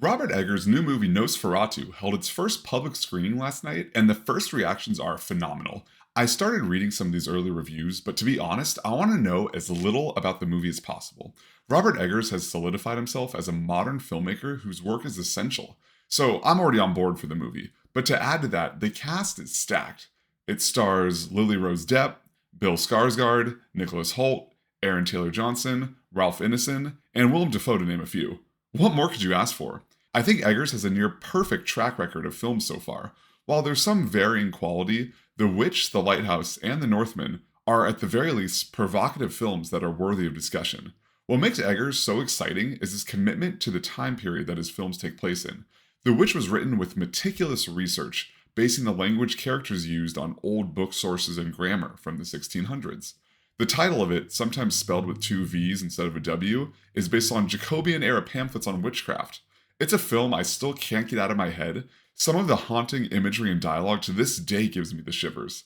Robert Eggers' new movie Nosferatu held its first public screening last night, and the first reactions are phenomenal. I started reading some of these early reviews, but to be honest, I want to know as little about the movie as possible. Robert Eggers has solidified himself as a modern filmmaker whose work is essential. So I'm already on board for the movie. But to add to that, the cast is stacked. It stars Lily Rose Depp, Bill Skarsgård, Nicholas Hoult, Aaron Taylor Johnson, Ralph Ineson, and Willem Dafoe to name a few. What more could you ask for? I think Eggers has a near perfect track record of films so far. While there's some varying quality, The Witch, The Lighthouse, and The Northman are at the very least provocative films that are worthy of discussion. What makes Eggers so exciting is his commitment to the time period that his films take place in. The Witch was written with meticulous research, basing the language characters used on old book sources and grammar from the 1600s. The title of it, sometimes spelled with two V's instead of a W, is based on Jacobean era pamphlets on witchcraft. It's a film I still can't get out of my head. Some of the haunting imagery and dialogue to this day gives me the shivers.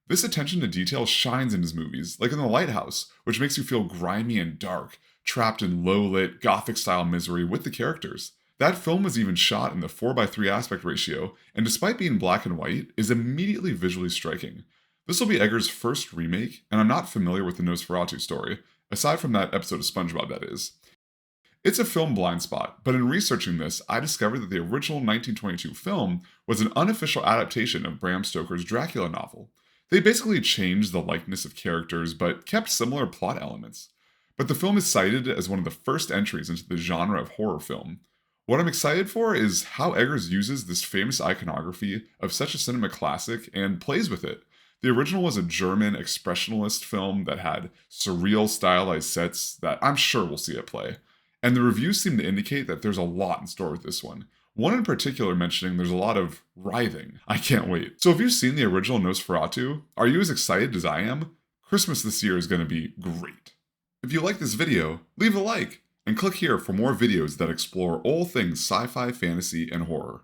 This attention to detail shines in his movies, like in The Lighthouse, which makes you feel grimy and dark, trapped in low lit, gothic style misery with the characters. That film was even shot in the 4:3 aspect ratio, and despite being black and white, is immediately visually striking. This will be Eggers' first remake, and I'm not familiar with the Nosferatu story, aside from that episode of SpongeBob, that is. It's a film blind spot, but in researching this, I discovered that the original 1922 film was an unofficial adaptation of Bram Stoker's Dracula novel. They basically changed the likeness of characters, but kept similar plot elements. But the film is cited as one of the first entries into the genre of horror film. What I'm excited for is how Eggers uses this famous iconography of such a cinema classic and plays with it. The original was a German expressionist film that had surreal stylized sets that I'm sure we'll see at play. And the reviews seem to indicate that there's a lot in store with this one. One in particular mentioning there's a lot of writhing. I can't wait. So if you've seen the original Nosferatu, are you as excited as I am? Christmas this year is going to be great. If you like this video, leave a like, and click here for more videos that explore all things sci-fi, fantasy, and horror.